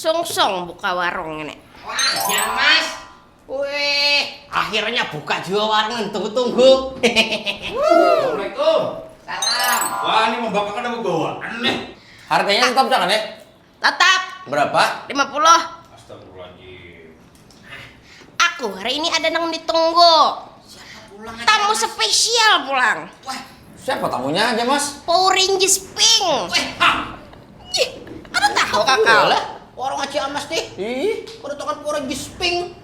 Song buka warung ini. Wah, ya Mas. Wih, akhirnya buka juga warung, tunggu-tunggu. Assalamualaikum. Salam. Wah, ini mau bapak kan mau bawa aneh. Harganya tetap jangan ya? Tetap Berapa? 50. Astagfirullahaladzim. Aku hari ini ada yang ditunggu. Siapa pulang? Tamu spesial pulang. Wah, Siapa tamunya aja, Mas? Power Rangers Pink. weh, ha. Ih, apa tahu kakak? Boleh. Warung Haji Amas nih. Ih, Udah tokan orang gisping.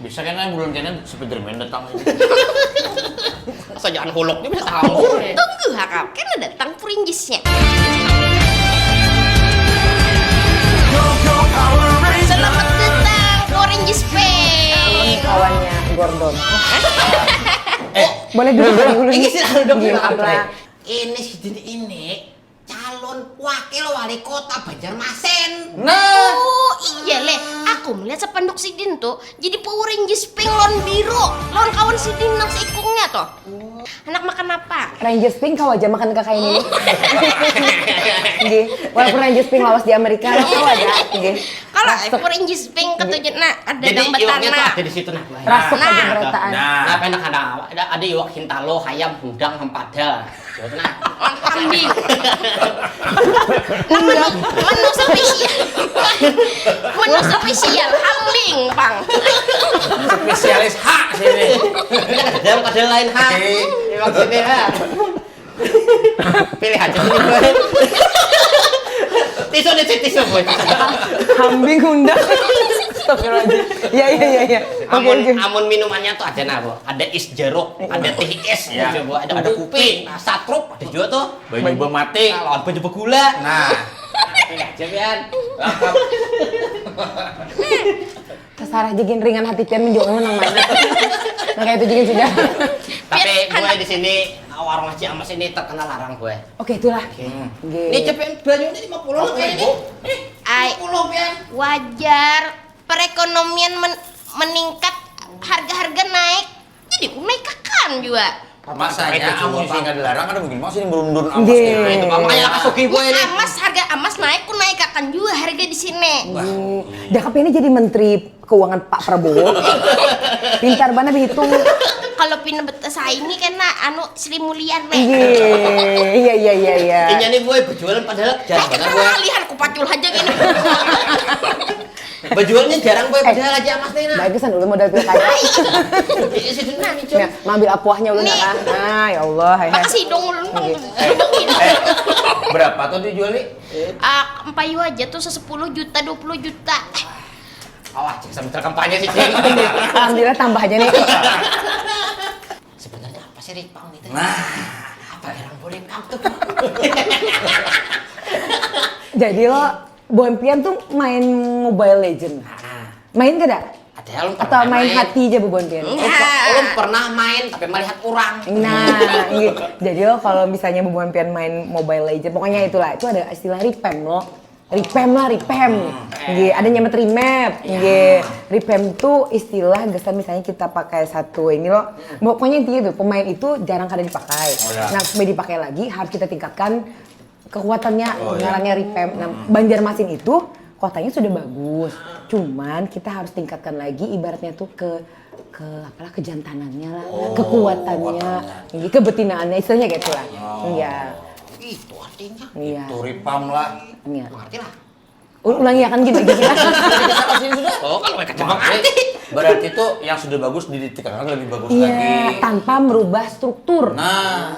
bisa kan bulan kena Spiderman datang. Masa jangan huluknya bisa tahu. Tunggu kakak, kan ada datang Power Rangersnya. Selamat datang Power Rangers Pink. Kawannya Gordon. Boleh duduk dulu Ini nih. sih dong Gimana? Ini si Dini ini calon wakil wali kota Banjarmasin. Nah, Oh iya leh, aku melihat sepanduk Sidin tuh jadi Power Rangers Pink lawan biru, lawan kawan Sidin nang seikungnya tuh. Anak makan apa? Rangers Pink kau aja makan kakak ini. Nggih, walaupun Rangers Pink lawas di Amerika, kau aja. Nggih. Kalau Power Rangers Pink ketujuh nak ada Jadi dang iwaknya tuh betana. ada di situ nah. Rasuk aja Nah. berataan. Nah, enak ada iwak hintalo, hayam, hudang, hempadal. Jadi nah. Kambing. Menu spesial. Menu spesial kambing, Bang. spesialis hak sini. Ada lain ha. Iwak sini ha. Pilih aja ini gue. Tisu gue. Kambing undang. Astagfirullahaladzim. Iya. Oke. Amun minumannya tuh ada nah, Bu. Ada is jeruk, ada teh es, Ya. ada kopi, satrup, ada juga tuh. Baju mati. Lawan baju begula. Nah, Pilih aja Pian. Terserah jegin ringan hati pian menjual menang mana. Nah kayak itu jegin sudah. Tapi Pian, gue di sini warung Haji Amas ini terkenal larang gue. Oke itulah. Ini Nggih. cepet banyunya 50 kayak ini. Ai, 50 Pian. wajar perekonomian meningkat, harga-harga naik. Jadi aku naik kakan juga. masanya amun sih nggak dilarang ada mungkin masih berundun amas Nggih. gitu. Nah, itu makanya kasuki gue ini. Harga amas naik, aku naik kakan juga harga di sini. Dah ini jadi Menteri Keuangan Pak Prabowo. Pintar banget berhitung. Kalau pindah betasa ini kena anu Sri Mulyani. Iya. Ini nih gue berjualan padahal jarang banget gue. Lihat aku pacul aja gini. Berjualnya jarang gue padahal Haji Amas nih nah. Bagusan dulu modal pilkada. Ini sih nih Cuk. Nah, ambil apuahnya udah Nih. kan. Nah, ya Allah. Makasih dong lu. Berapa tuh dijual nih? Empayu aja tuh 10 juta, 20 juta. Awas, cek sambil kampanye sih cek. Alhamdulillah tambah aja nih. Sebenarnya apa sih Ripang itu? Nah, Apa yang boleh tuh? Jadi lo Bonpian tuh main Mobile Legend. Main gak ada? Ada lu Atau main hati aja Bu Bonpian? Lu pernah main tapi melihat orang. Nah, gitu. Jadi lo kalau misalnya Bu Bonpian main Mobile Legend, pokoknya itulah, itu ada istilah repam lo. Repam. Nggih, ada nyamet remap. Nggih. Repam tuh istilah gesan misalnya kita pakai satu ini lo. Pokoknya intinya tuh pemain itu jarang kada dipakai. ya. Nah, supaya dipakai lagi harus kita tingkatkan kekuatannya, ngarannya repam. Nah, Banjarmasin itu kotanya sudah bagus. Cuman kita harus tingkatkan lagi ibaratnya tuh ke apalah kejantanannya lah, kekuatannya, kebetinaannya istilahnya kayak itulah. Iya. Itu artinya. Iya. turipam lah. Iya. Ngerti lah. Ulangi ya kan gitu gitu. Oh, kalau mereka coba Berarti, berarti tuh yang sudah bagus ditingkatkan lebih bagus Iya, lagi. tanpa merubah struktur. Nah,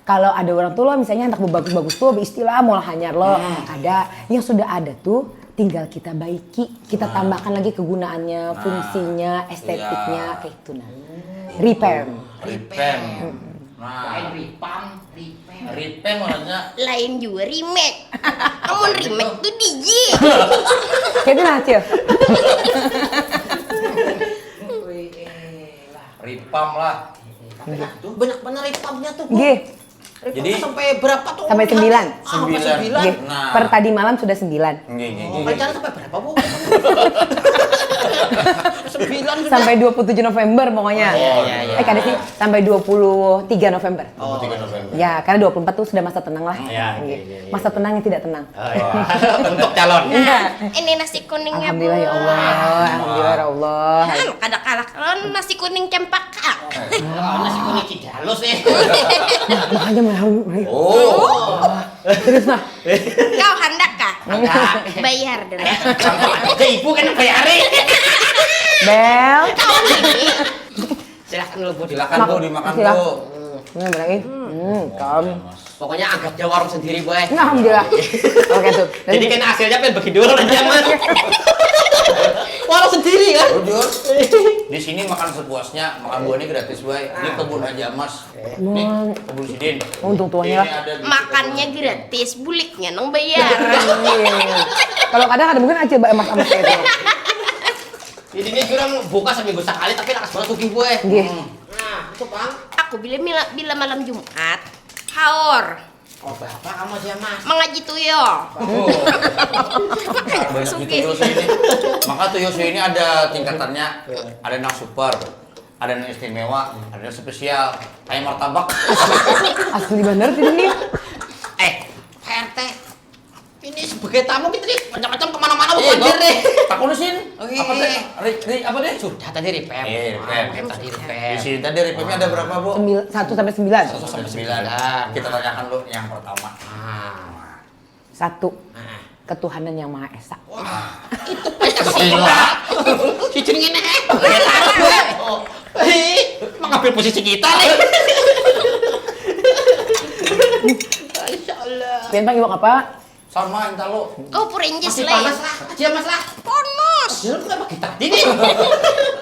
Kalau ada orang tua lo misalnya anak bagus-bagus tuh istilah mau hanyar lo, ada yang sudah ada tuh tinggal kita baiki, kita tambahkan lagi kegunaannya, fungsinya, estetiknya kayak gitu nah. Repam. repam. Nah, Lain Ripang. repam orangnya Lain juga remake. Namun remake tuh DJ. Kayak itu nah, Cil. repam lah. Tuh banyak bener Ripangnya tuh. Nggih. Jadi sampai berapa tuh? Sampai 9. Sampai 9. Nggih. Nah. Per tadi malam sudah 9. Nggih. Rencana sampai berapa, Bu? 9 sudah. Sampai 27 November pokoknya. iya. Kada sih sampai 23 November. 23 November. Ya, karena 24 tuh sudah masa tenang lah. Iya, Gitu. iya. Masa tenang yang tidak tenang. Oh, iya. Untuk calon. Iya. Ini nasi kuningnya, Bu. Alhamdulillah ya Allah. Alhamdulillah ya Allah. Kada kalah kalau nasi kuning cempaka. Nasi kuning Cidalus nih. Makanya mahal. Oh. Terus mah. Kau hendak kah? Bayar dulu. Ada ibu kan bayarin. Bel. Kau ini Silakan dulu Bu. Silakan Bu, dimakan Silakan. Bu. Ini berain. Kam. Pokoknya anggap dia warung sendiri, Boy. Alhamdulillah. Oke tuh. Jadi kan hasilnya pengen bagi dulu aja, Mas. Warung sendiri kan? Jujur, di sini makan sepuasnya, makan buahnya gratis, Boy. Ini kebun aja, Mas. Nih, kebun Sidin. Untung tuanya lah. Ini ada di makannya gratis, buliknya nang bayar. Kalau kadang ada mungkin aja emas-emas kayak itu. Jadi ini kurang buka seminggu sekali tapi lakas banget suki, Boy. Nggih. Nah, itu, Bang. Aku bila malam Jumat haor Oh, Bapak kamu sih, Mas. mengaji tuyo. Oh. Banyak Suki. gitu tuyul ini. Maka tuyul ini ada tingkatannya. Ada yang super, ada yang istimewa, ada yang spesial. Kayak martabak. Asli bener sih ini. Pak RT. Ini sebagai tamu kita nih macam-macam kemana-mana mau Iya, hadir nih. Takut sih. Oke. Apa teh? Apa deh? Sudah tadi ripem. Ripem. Tadi Di ripem. sini tadi ripemnya ada berapa, Bu? 1 sampai 9. 1 sampai 9. Kita tanyakan dulu yang pertama. Ah. 1. Nah. Ketuhanan yang Maha Esa. Pancasila. Si jenenge nek. Mengambil posisi kita nih. Insyaallah. Pian Bang iwak apa? Sama entah lo. Kau purenjes Masih lain. panas lah. Aja Mas lah. Panas. Jangan kenapa kita ini?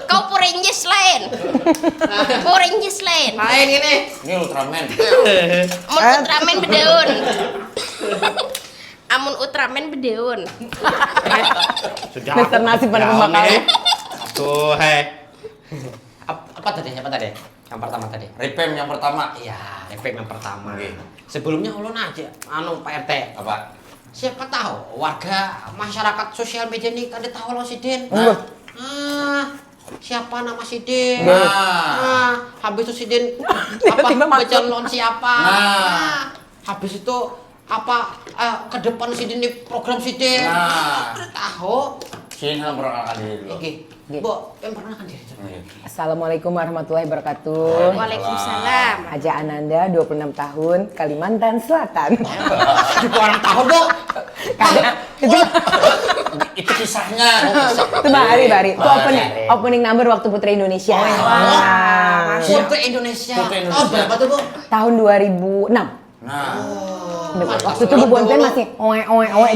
Kau purenjes lain. Purenjes lain. Lain ini. Ini Ultraman. Amun Ultraman bedaun. Amun Ultraman bedaun. Sudah. Dasar nasi pada pembakaran. Tuh, Apa tadi? Apa tadi? Yang pertama tadi. Ripem yang pertama. Iya, efek yang pertama. Oke. Sebelumnya ulun aja, Pak RT. Apa? Siapa tahu warga masyarakat sosial media ini kada tahu lo Sidin. Enggak. Siapa nama Sidin? Nah. Habis itu Sidin Tiba-tiba apa masuk. calon siapa? Nah. Habis itu apa ke depan Sidin di program Sidin? Nah. Tahu? Sini kan perkenalkan diri dulu. Oke. Oke. Bu, yang pernah kan diri. Assalamualaikum warahmatullahi wabarakatuh. Waalaikumsalam. Aja Ananda, 26 tahun, Kalimantan Selatan. 76 tahun, Bu. Kada, itu, Itu kisahnya. itu Bari. Itu Bari. opening number waktu Putri Indonesia. Wah, Nah, Putri Indonesia. Putri Indonesia. Tahun berapa tuh, Bu? tahun 2006. Nah. Waktu itu Bu Bonten masih oe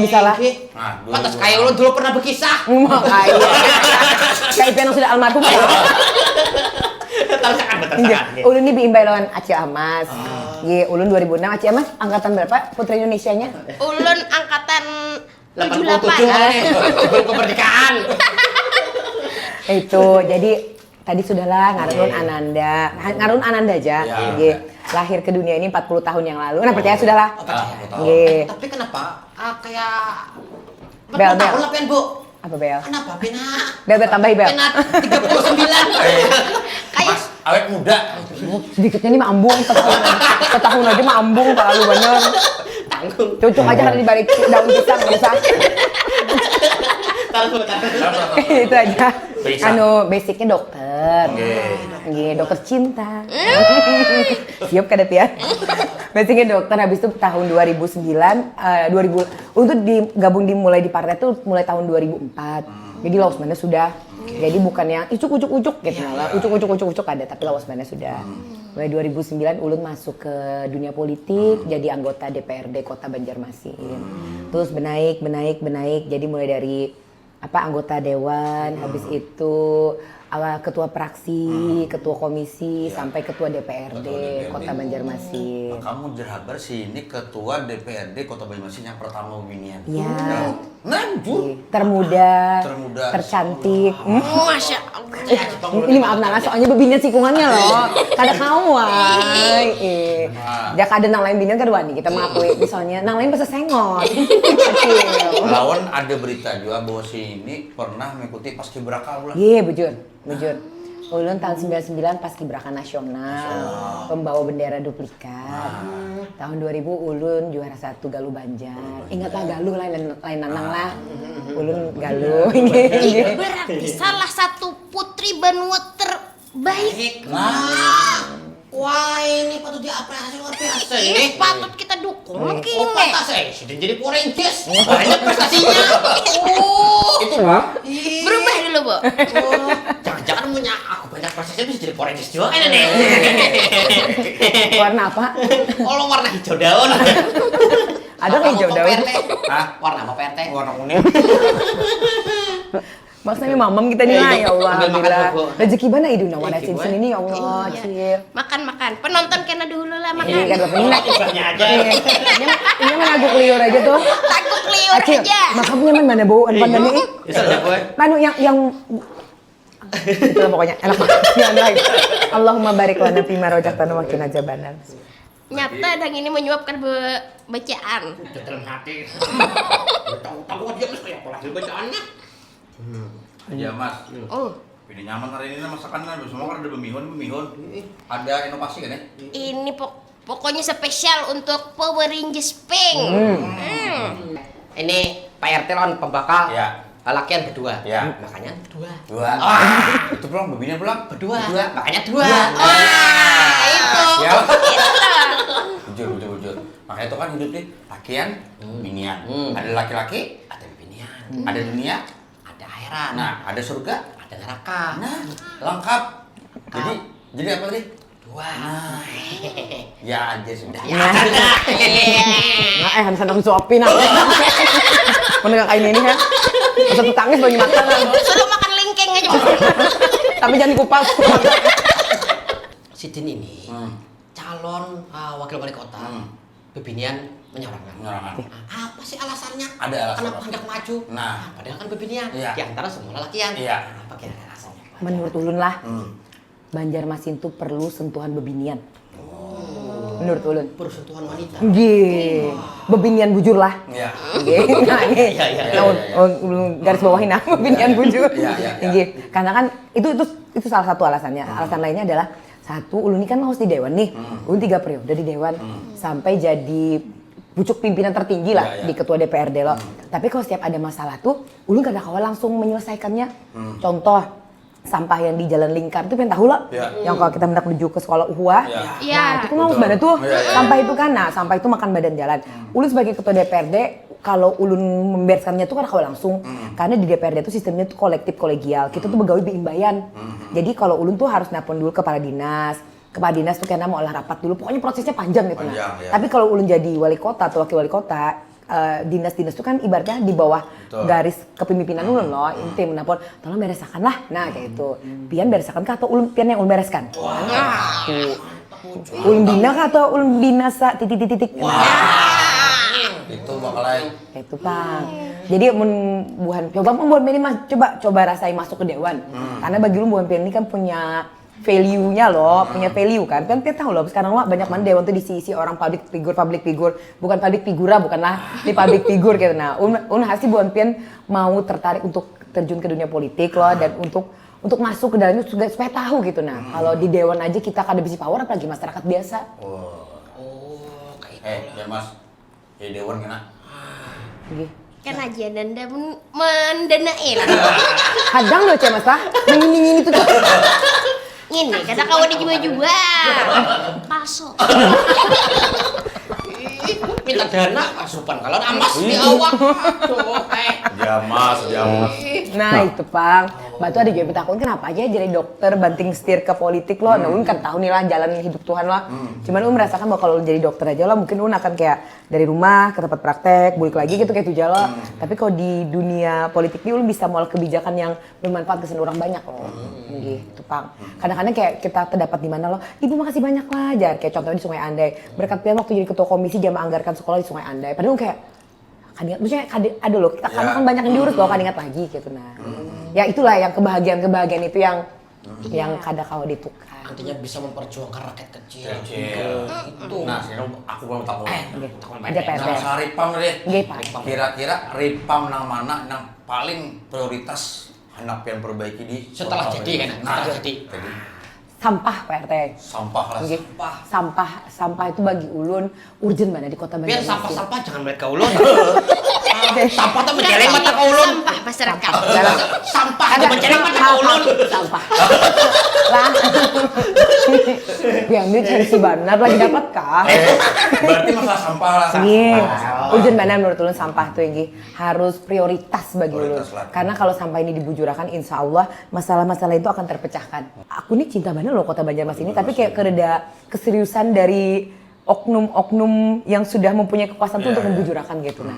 di salah. Nah, dulu. Pantas kayak lo dulu pernah berkisah. Makanya. Kayak Piano sudah almarhum. Tersekan. Ulun ini biimbay lawan Acil Amas. Ye, ulun 2006 Acil Amas angkatan berapa Putri Indonesianya? Ulun angkatan 87 78. nih. Sebelum kemerdekaan. Itu jadi tadi sudahlah ngarun Ananda aja. Ya, Ye. Lahir ke dunia ini 40 tahun yang lalu. Nah, percaya sudahlah. Tahu. Ye. Tapi kenapa kayak Bel. tahun lah, Pen, Bu? Apa Bel? Kenapa, Pena? Bel tambahi Bel. Pena 39. Kayak Mas, awet muda. Sedikitnya ini mambung setahun aja mambung terlalu banyak. Tanggung. Cocok aja kan di balik daun pisang bisa. Tahu. Itu aja. Bisa. Basicnya dokter. Nggih, dokter cinta. Siap kada Pia? Basicnya dokter, habis itu tahun 2009 untuk digabung dimulai di partai itu mulai tahun 2004. Jadi lawas sudah. Jadi bukan yang ucuk-ucuk gitu lah. Ucuk-ucuk ada, tapi lawas sudah. Mulai 2009 ulun masuk ke dunia politik, jadi anggota DPRD Kota Banjarmasin. Terus benaik. Jadi mulai dari anggota dewan, habis itu ketua praksi, ketua komisi, sampai ketua DPRD Kota Banjarmasin. Kamu jerabar sini ketua DPRD Kota Banjarmasin yang pertama binian. Ya. Lanjut. Termuda, Termuda. tercantik. Masya Allah. Ini maaf Nana, soalnya bebinian sikungannya loh. Kada kawai. Dia kada nang lain binian kada wani. Kita mengakui misalnya nang lain bisa sengot. Kecil. Lawan ada berita juga bahwa si ini pernah mengikuti paskibraka ulah. Iya, bujur. bujur. Ulun tahun 99 pas Kibraka Nasional, pembawa bendera duplikat. Tahun 2000 ulun juara 1 Galuh Banjar. Ingatlah Galuh lain nanang lah. Ulun Galuh. Berarti salah satu putri Banua terbaik. Wah, ini patut diapresiasi luar biasa Ini ini. patut kita dukung mungkin. Oh, pantas sudah jadi Power Rangers. Banyak prestasinya. Itu Bang. Berubah dulu, Bu. Jangan-jangan punya aku banyak prestasi bisa jadi Power Rangers juga kan nih. Warna apa? Kalau warna hijau daun. Ada nggak hijau daun? Hah? Warna apa PRT? Warna kuning. Maksudnya mamam kita nih lah, ya Allah. Ambil makan Alhamdullah. dulu, Bu. Rezeki mana iduna warna Rezeki, cincin Bu. ini ya Allah, Iya. Cil. Makan. Penonton kena dulu lah Ini makan. kan bapak ini nak. Ibanya aja. Ini mah lagu liur aja tuh. Takut liur Acil, aja. makamnya mana bau pandang ini? Bisa ya, gue. Manu yang itu lah pokoknya enak banget. Yang lain. Allahumma barik lana fima rojaktana wa qina adzabannar. Nyata dan ini menyuapkan bacaan. Dalam hati. Tahu dia mesti kayak pola bacaannya. Iya Mas. Oh, Ini nyaman hari ini masakannya, semua kan ada bemihun. Ada inovasi kan ya? ini pokoknya spesial untuk Power Rangers Pink. Ini Pak RT lawan pembakal. Iya. Lakian berdua. Iya. Makanya berdua. Dua. Itu pulang, bebinnya pulang. Berdua. Makanya dua. Itu. Ya. Itu. Bujur. Makanya itu kan hidup nih, lakian, binian. Ada laki-laki, Ada binian. ada dunia, Ada akhirat. nah ada surga, Ada neraka. nah lengkap. Jadi apa tadi? Dua. Ya aja sudah. Nah, harus senang suapin aku. Menegak kain ini kan. Satu tangis bagi makan. Suruh makan lengkeng aja. Tapi jangan kupas. Si Din ini calon wakil wali kota. Bebinian menyorongkan. Menyorongkan. Apa sih alasannya? Ada alasan. Kenapa hendak maju? Nah. Padahal kan bebinian. Iya. Di antara semua lelakian. Iya. Apa kira-kira alasannya? Menurut ulun lah, Banjarmasin tuh perlu sentuhan bebinian. Menurut ulun. Persentuhan wanita. Nggih. Bebinian bujur lah. Iya. Nggih. Nah, ini. Iya, iya. Garis bawahin aku bebinian bujur. Iya, iya, iya. Nggih. Karena kan itu salah satu alasannya. Alasan lainnya adalah satu, ulun ini kan mau di dewan nih. Ulun 3 periode di dewan sampai jadi pucuk pimpinan tertinggi lah Iya, iya. di ketua DPRD lo. Tapi kalau setiap ada masalah tuh, ulun kadang kala langsung menyelesaikannya. Contoh, sampah yang di Jalan Lingkar itu pengen tahu lo, Iya. yang kalau kita hendak menuju ke sekolah UHA, Iya. Iya. nah itu kan harus Betul. pada tuh Iya, iya. sampah itu kan, nah sampah itu makan badan jalan. Ulun sebagai ketua DPRD, kalau ulun membereskannya tuh kan kalau langsung, karena di DPRD itu sistemnya tuh kolektif kolegial, kita tuh begawi beimbayan. Jadi kalau ulun tuh harus nelpon dulu ke kepala dinas tuh karena mau olah rapat dulu, pokoknya prosesnya panjang gitu. Panjang, Nah. ya. Tapi kalau ulun jadi wali kota atau wakil wali kota, dinas-dinas itu kan ibaratnya di bawah Betul. garis kepemimpinan ulun loh, inti menelpon, tolong bereskan lah, nah kayak itu. Pian bereskan kah atau pian yang ulun bereskan? Tuh. Ulun bina kah atau ulun bina sa titik-titik? Itu bakalan Kayak itu Bang. Jadi buhan coba buhan ini mas coba rasain masuk ke dewan. Karena bagi lu buhan ini kan punya value-nya loh, punya value kan. Kan kita tahu loh sekarang lo banyak mana dewan tuh diisi orang public figure, bukan public figura, bukanlah di public figure gitu. Nah, hasil buhan mau tertarik untuk terjun ke dunia politik loh dan untuk masuk ke dalamnya supaya tahu gitu. Nah, kalau di dewan aja kita kada bisa power apalagi masyarakat biasa. Kayak Mas. Ya dewan kena. Gitu. Kan aja danda mendanai lah. Kadang loh Mas Pak, ini tuh. Ini kata kawan dijual-jual. Palsu. minta dana asupan kalau amas di awak. Tuh, Jamas. Nah itu Pang, batu ada juga takut kenapa aja jadi dokter banting setir ke politik lo, nah Un kan tahu nih lah jalan hidup Tuhan lah. Cuman Un merasakan bahwa kalau jadi dokter aja lo mungkin Un akan kayak dari rumah ke tempat praktek, balik lagi gitu kayak tujuan lo. Tapi kalau di dunia politik ini Un bisa mau kebijakan yang bermanfaat ke orang banyak loh. Gitu Pang. Kadang-kadang kayak kita terdapat di mana lo, ibu makasih banyak lah, jar kayak contohnya di Sungai Andai. Berkat Pian waktu jadi ketua komisi dia menganggarkan sekolah di Sungai Andai. Padahal kayak kadang maksudnya ada loh, kita kan banyak yang diurus loh, kan ingat lagi gitu. Nah ya itulah yang kebahagiaan itu yang kadang kau ditukar. Artinya bisa memperjuangkan rakyat kecil. Itu. Nah, sekarang aku belum tahu. Ada PP. Nah, Ripam deh. Nggih, Pak. Kira-kira Ripam nang mana yang paling prioritas hendak pian perbaiki di Setelah kota jadi kan, Banjarmasin. setelah jadi. Sampah Pak RT. Sampah lah. Nggih. Sampah itu bagi ulun urgent banget di kota Biar Banjarmasin. sampah-sampah jangan melihat ke ulun. Sampah tuh menjeleng mata ke ulun. Sampah masyarakat. Sampah tuh menjeleng mata ke ulun. Sampah. Lah. Biangnya cari si Banar lagi dapat kah? Berarti masalah sampah lah. Iya, Oh. urgent banget menurut ulun sampah tuh yang harus prioritas bagi ulun. Prioritas lah. Karena kalau sampah ini dibujurakan, insya Allah masalah-masalah itu akan terpecahkan. Aku nih cinta banget loh kota Banjarmasin ini, tapi kayak kereda keseriusan dari oknum-oknum yang sudah mempunyai kekuasaan tuh untuk membujurakan gitu. Nah,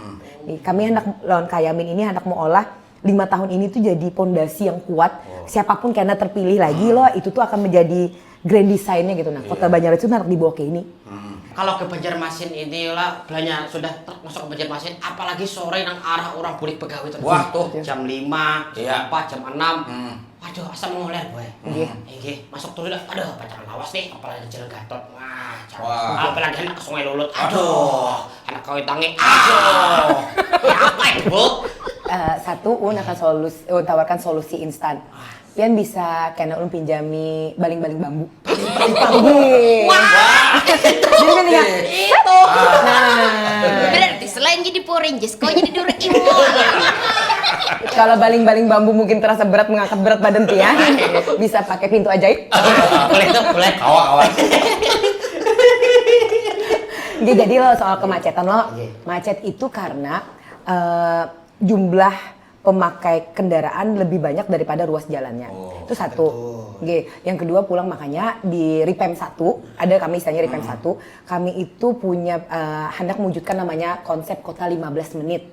kami hendak lawan Kayamin ini hendak mau olah 5 tahun ini tuh jadi pondasi yang kuat. Siapapun karena terpilih lagi loh, itu tuh akan menjadi grand design-nya gitu. Nah, kota Banjarmasin itu hendak dibawa ke ini. Kalau ke Banjarmasin ini lah belanja sudah masuk ke Banjarmasin, apalagi sore nang arah orang bulik pegawai terus. Wah, tuh. Jam 5, jam Iya. 4, jam 6. Waduh, asal mengoler boy. Nggih. Nggih, masuk terus dah. Aduh, pacaran lawas nih, apalagi jalan Gatot. Wah, Wah. apalagi anak ke Sungai Lulut. Aduh, anak kawin tangi. Aduh. Ya apa itu, Bu? Satu, akan tawarkan solusi instan. Pian bisa kena pinjami baling-baling bambu. Baling-baling. Jadi kan tinggal Itu. Nah, Berarti selain jadi Power Rangers, kau jadi Doraemon. kalau baling-baling bambu mungkin terasa berat mengangkat berat badan Pian, bisa pakai pintu ajaib. Boleh tuh, boleh. Kawan. Jadi lo soal kemacetan lo, macet itu karena jumlah pemakai kendaraan lebih banyak daripada ruas jalannya. Itu satu. Yang kedua pulang makanya di Ripem 1, ada kami istilahnya Ripem 1, kami itu punya hendak mewujudkan namanya konsep kota 15 menit.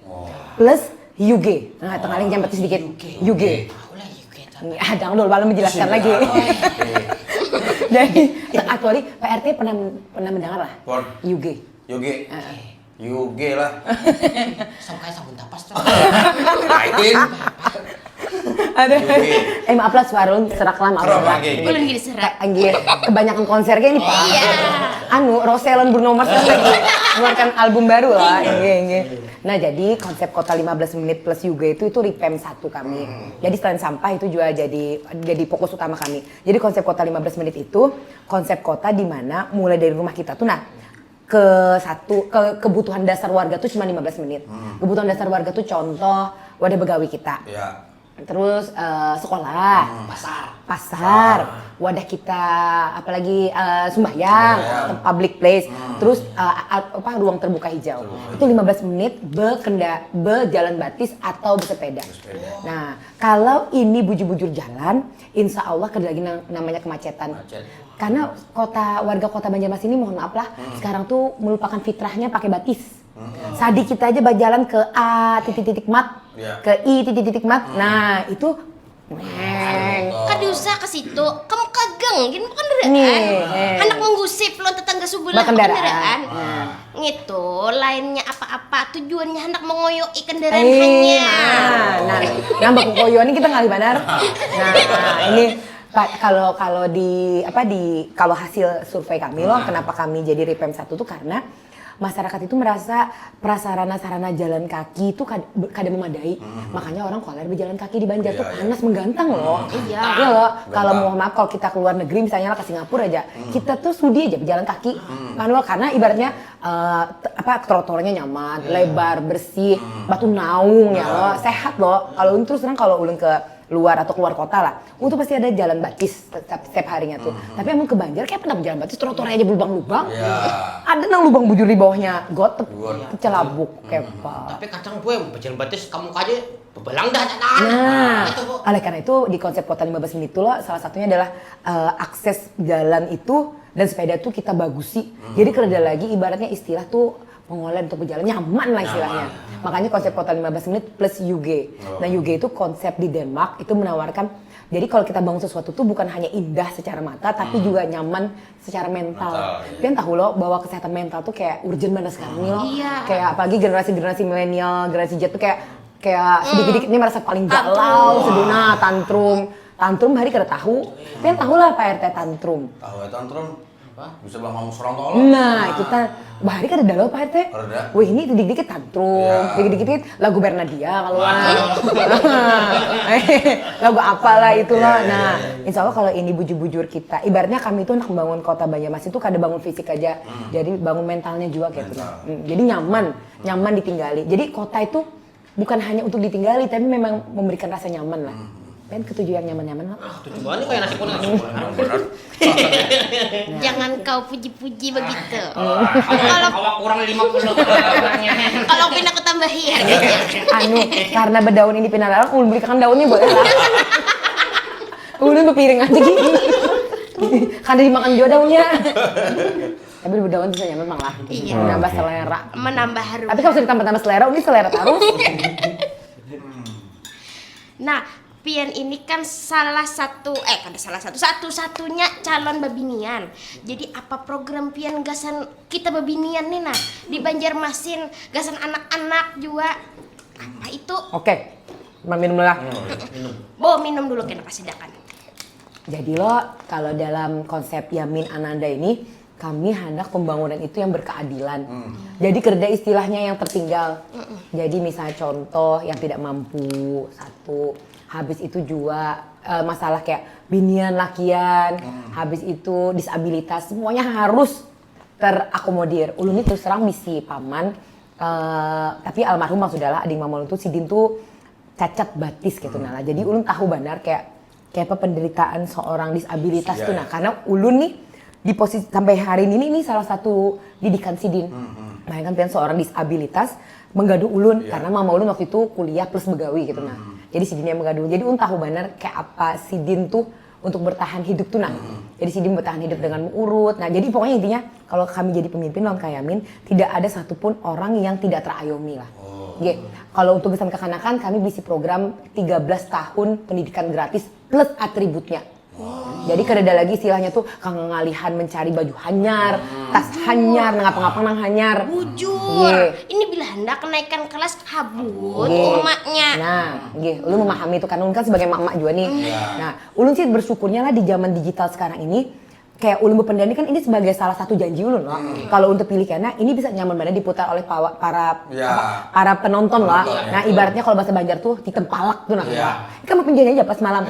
Plus UG. Nah, tengaling jam betis sedikit. UG. Tahu lah, yuk kita. Jangan dulu malah menjelaskan lagi. Jadi, actually Pak RT pernah mendengar lah Pon. UG. Yoge. Yoge lah. Sama kayak sabun tapas tuh. Kaitin. Ada. UG. Maaf lah Suarun, serak lah maaf Kerap lah. lagi. Ulun gini serak. Anggir, kebanyakan konsernya ini Pak. Iya. Roselon Bruno Mars kan lagi mengeluarkan album baru lah. Iya. Nah jadi konsep kota 15 menit plus juga itu Ripem 1 kami. Jadi selain sampah itu juga jadi fokus utama kami. Jadi konsep kota 15 menit itu konsep kota di mana mulai dari rumah kita tuh kebutuhan dasar warga tuh cuma 15 menit. Kebutuhan dasar warga tuh contoh wadah begawi kita. Ya. Terus sekolah, pasar, wadah kita, apalagi sembahyang, public place, terus ruang terbuka hijau. Itu 15 menit berjalan batis atau bersepeda. Nah, kalau ini bujur-bujur jalan, insya Allah ada lagi namanya kemacetan. Karena warga kota Banjarmasin ini mohon maaf lah, sekarang tuh melupakan fitrahnya pakai batis. Sadi kita aja berjalan ke A titik-titik mat, ke I titik-titik mat. Nah, itu Kan diusah ke situ, kamu kageng, gini bukan kendaraan. Nih. Anak menggusip lo tetangga sebelah Berkendaraan. kendaraan. Gitu, lainnya apa-apa tujuannya hendak mengoyoi kendaraan Eh, hanya. nah, nambah koyo ini kita ngalih benar. Nah, ini Pak, kalau kalau hasil survei kami loh, kenapa kami jadi Ripem 1 tuh karena masyarakat itu merasa prasarana-sarana jalan kaki itu kada memadai. Makanya orang koler berjalan kaki di Banjar tuh panas menggantang loh. Iya loh. Kalau mau maaf kalau kita keluar negeri misalnya lah ke Singapura aja, kita tuh sudi aja berjalan kaki. Kan loh, karena ibaratnya trotoarnya nyaman, lebar, bersih, batu naung ya loh, sehat loh. Kalau terus terang kalau ulun ke luar atau keluar kota lah, untuk pasti ada jalan batis setiap harinya tuh. Tapi emang ke Banjar kayak pernah berjalan batis, trotoarnya aja berlubang-lubang. Ada nang lubang bujur di bawahnya, got celabuk kayak apa. Tapi kadang gue berjalan batis kamu aja bebelang dah Nah, itu Bu. oleh karena itu di konsep kota 15 menit itu loh, salah satunya adalah akses jalan itu dan sepeda tuh kita bagusi. Jadi kerja lagi ibaratnya istilah tuh mengolah untuk berjalan nyaman lah istilahnya. Makanya konsep kota 15 menit plus UG. Nah UG itu konsep di Denmark itu menawarkan, jadi kalau kita bangun sesuatu tuh bukan hanya indah secara mata tapi juga nyaman secara mental. Kalian tahu loh bahwa kesehatan mental tuh kayak urgent banget sekarang nih loh. Iya. Kayak apalagi generasi milenial, generasi Z tuh kayak sedikit-sedikit ini merasa paling galau, seduna, tantrum hari kada tahu. Kalian tahu lah Pak RT tantrum. Tahu ya tantrum. Bisa bilang ngomong serong tolong. Nah, itu kan bahari kan ada dalam Pak RT. Ada. Wih, ini dikit-dikit tantrum, Iya. dikit-dikit lagu Bernadia kalau lagu apalah itulah. Nah, insya Allah kalau ini bujur-bujur kita, ibaratnya kami itu anak membangun kota Banjarmasin itu kada bangun fisik aja, jadi bangun mentalnya juga kayak gitu. Jadi nyaman ditinggali. Jadi kota itu bukan hanya untuk ditinggali, tapi memang memberikan rasa nyaman lah. Kan ketujuh yang nyaman-nyaman lah. Tujuh banget kayak nasi kuning. Benar. Jangan kau puji-puji begitu. Kalau kurang 50 orangnya. Kalau pindah aku tambahin harganya. Anu, karena berdaun ini pindah larang, ulun belikan daunnya boleh lah. Ulun berpiring aja gitu. Kada dimakan juga daunnya. Tapi berdaun bisa nyaman memang lah. Iya. Menambah selera. Menambah harum. Tapi kalau sudah ditambah-tambah selera, ini selera terus. Nah, Pian ini kan satu-satunya calon babinian. Jadi apa program Pian gasan kita babinian nih nah di Banjarmasin, gasan anak-anak juga. Apa itu? Oke, minum lah. Minum dulu kena kasidakan. Jadi lo, kalau dalam konsep Yamin Ananda ini, kami hendak pembangunan itu yang berkeadilan. Jadi kerja istilahnya yang tertinggal. Jadi misalnya contoh yang tidak mampu, satu. Habis itu juga masalah kayak binian lakian, habis itu disabilitas, semuanya harus terakomodir. Ulun itu serang misi paman, tapi almarhum sudahlah adik mamon itu sidin tuh cacat batis gitu nah. Jadi ulun tahu benar kayak apa penderitaan seorang disabilitas tuh nah, karena ulun nih di posisi sampai hari ini salah satu didikan sidin. Bayangkan pian seorang disabilitas menggaduh ulun karena mama ulun waktu itu kuliah plus begawi gitu nah. Jadi sidin yang menggaduh. Jadi ulun tahu benar kayak apa sidin tuh untuk bertahan hidup tuh nah. Jadi sidin bertahan hidup dengan urut. Nah, jadi pokoknya intinya kalau kami jadi pemimpin lawan Kak Yamin tidak ada satupun orang yang tidak terayomi lah. Kalau untuk pesan kekanakan kami bisi program 13 tahun pendidikan gratis plus atributnya. Jadi kereda lagi istilahnya tuh kang ngalihan mencari baju hanyar, tas hanyar, ngapa-ngapa nang hanyar. Bujur. Ini bila hendak kenaikan kelas habut emaknya. Nah, ulun memahami itu kan ulun kan sebagai mak-mak juga nih. Nah, ulun sih bersyukurnya lah di zaman digital sekarang ini kayak ulun berpendani kan ini sebagai salah satu janji ulun loh. Kalau untuk pilih karena ini bisa nyaman banget diputar oleh para penonton lah. Nah, ibaratnya kalau bahasa Banjar tuh ditempalak tuh nah. Kan mau penjanya aja pas malam.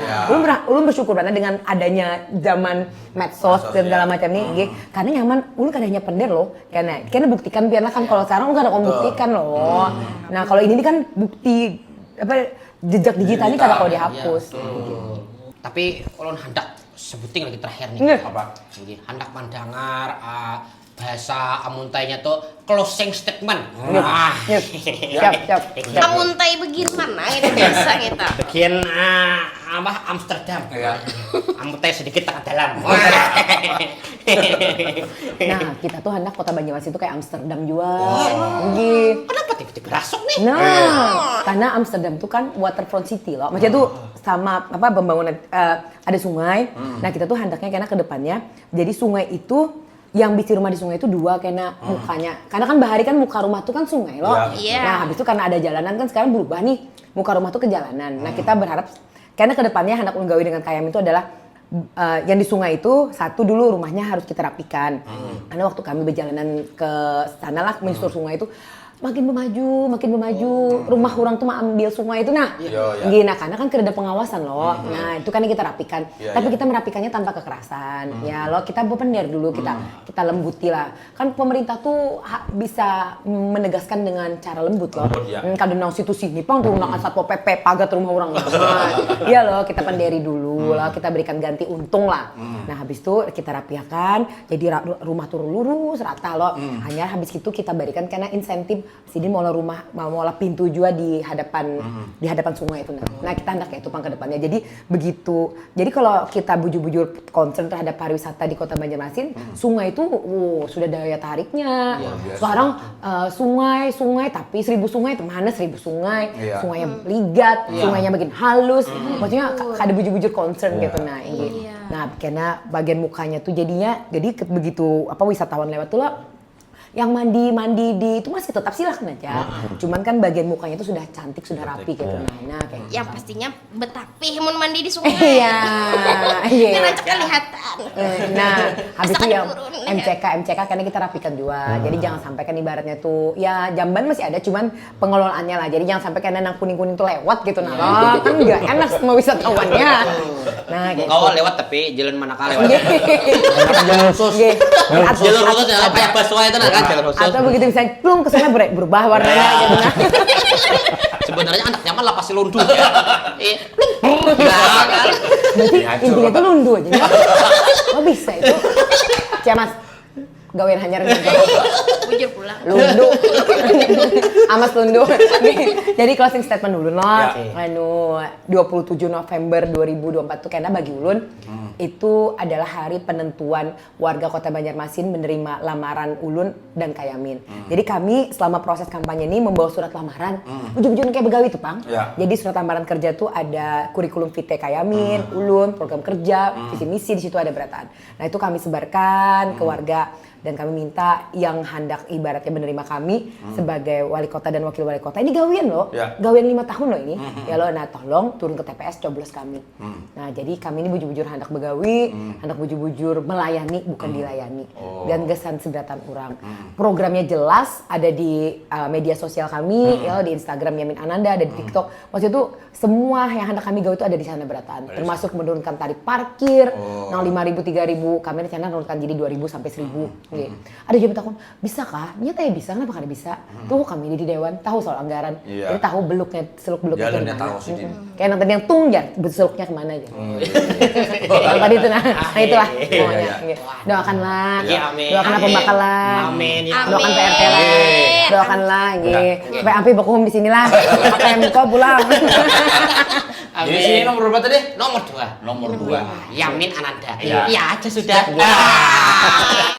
Ulun bersyukur banget dengan adanya zaman medsos dan segala macam nih. Karena nyaman ulun kadangnya pender loh. Karena buktikan biarlah kan kalau sekarang ulun kada buktikan loh. Nah, kalau ini kan bukti jejak digital ini kada kau dihapus. Tapi ulun hendak sebuting lagi terakhir nih. Apa? Jadi hendak mendengar bahasa amuntainya tuh closing statement. Siap. Amuntai bagaimana itu biasa kita. Bagian Amsterdam. Amuntai sedikit tengah dalam. Nah, kita tuh hendak kota Banjarmasin itu kayak Amsterdam juga. Kenapa tiba-tiba rasuk nih? Nah, karena Amsterdam tuh kan waterfront city loh. Maksudnya tuh sama pembangunan ada sungai. Nah, kita tuh hendaknya karena ke depannya jadi sungai itu yang bisi rumah di sungai itu dua karena mukanya. Karena kan bahari kan muka rumah tuh kan sungai loh. Iya. Nah, habis itu karena ada jalanan kan sekarang berubah nih. Muka rumah tuh ke jalanan. Nah, kita berharap karena ke depannya hendak menggawi dengan Kayam itu adalah yang di sungai itu satu dulu rumahnya harus kita rapikan. Karena waktu kami berjalanan ke sana lah menyusur sungai itu makin memaju, rumah orang tuh mah ambil sungai itu nah. Nah, karena kan kereda pengawasan loh. Nah, itu kan yang kita rapikan. Tapi kita merapikannya tanpa kekerasan. Ya loh, kita berpender dulu, kita lembuti lah. Kan pemerintah tuh bisa menegaskan dengan cara lembut loh. Kadang nang situ sini pang tuh nang Satpol PP pagat rumah orang. Iya loh, kita penderi dulu lah, kita berikan ganti untung lah. Nah, habis itu kita rapikan, jadi rumah tuh lurus rata loh. Hanya habis itu kita berikan karena insentif Sidin mau pintu juga di hadapan sungai itu. Nah, kita hendak kayak itu pang ke depannya. Jadi begitu. Jadi kalau kita bujur-bujur concern terhadap pariwisata di Kota Banjarmasin, sungai itu sudah daya tariknya. Sekarang sungai tapi 1000 sungai, mana 1000 sungai. Sungainya ligat, sungainya makin halus. Maksudnya ada bujur-bujur concern gitu nah. Nah, karena bagian mukanya tuh jadi begitu wisatawan lewat tuh lah yang mandi di itu masih tetap silakan aja. Cuman kan bagian mukanya itu sudah cantik, sudah rapi gitu. Nah, kayak yang pastinya betapih mun mandi di sungai. Iya. Kan rancak kelihatan. Nah, habis itu yang MCK karena kita rapikan juga. Jadi jangan sampai kan ibaratnya tuh ya jamban masih ada cuman pengelolaannya lah. Jadi jangan sampai kan yang kuning-kuning tuh lewat gitu nah. Oh, kan enggak enak semua wisatawannya. Nah, gitu. Kau lewat tapi jalan manakala lewat. Jalan khusus. Jalur khusus ya kayak busway itu nah kan jalur khusus. Atau begitu misalnya plung ke sana berubah warnanya gitu nah. Sebenarnya anak nyaman lah pasti lundu ya. Nah, kan. Berarti intinya tuh lundu aja. Oh bisa itu. Mas, gawean hanyar gitu. Bujur pulang. Lundu. Amas lundu. Jadi closing statement dulu no. Ya. Anu 27 November 2024 tuh karena bagi ulun itu adalah hari penentuan warga Kota Banjarmasin menerima lamaran ulun dan Kayamin. Jadi kami selama proses kampanye ini membawa surat lamaran. Ujung-ujungnya kayak begawi tuh, Pang. Ya. Jadi surat lamaran kerja tuh ada kurikulum vitae Kayamin, ulun, program kerja, visi misi di situ ada berataan. Nah, itu kami sebarkan ke warga dan kami minta yang hendak ibaratnya menerima kami sebagai wali kota dan wakil wali kota ini gawian loh, Ya. gawian 5 tahun loh ini, ya loh. Nah tolong turun ke TPS coblos kami. Nah jadi kami ini bujur-bujur hendak begawi, hendak bujur-bujur melayani bukan dilayani. Dan gesan seberatan orang. Programnya jelas ada di media sosial kami, ya di Instagram Yamin Ananda, ada di TikTok. Maksudnya itu semua yang hendak kami gawi itu ada di sana berataan, termasuk menurunkan tarif parkir, 5.000 3.000, kami rencana menurunkan jadi 2.000 sampai 1.000. Ada juga takut, bisa kah? Nyata ya bisa, kenapa kada bisa? Tuh kami di Dewan tahu soal anggaran, Iya. jadi tahu beluknya, seluk beluknya Jalannya kemana. tahu sih, Din. Kayak yang tadi yang tungjar, seluknya kemana aja. Yang tadi itu nah itulah pokoknya. iya. Doakanlah, Iya, amin. doakanlah pembakalan, Amin, ya. doakan Amin. PRT lah, doakanlah, supaya Ampi bakuhum di sini lah, apa yang muka pulang. Jadi sini nomor berapa tadi? Nomor 2. Nomor 2. Yamin Ananda. Iya. Ya aja sudah.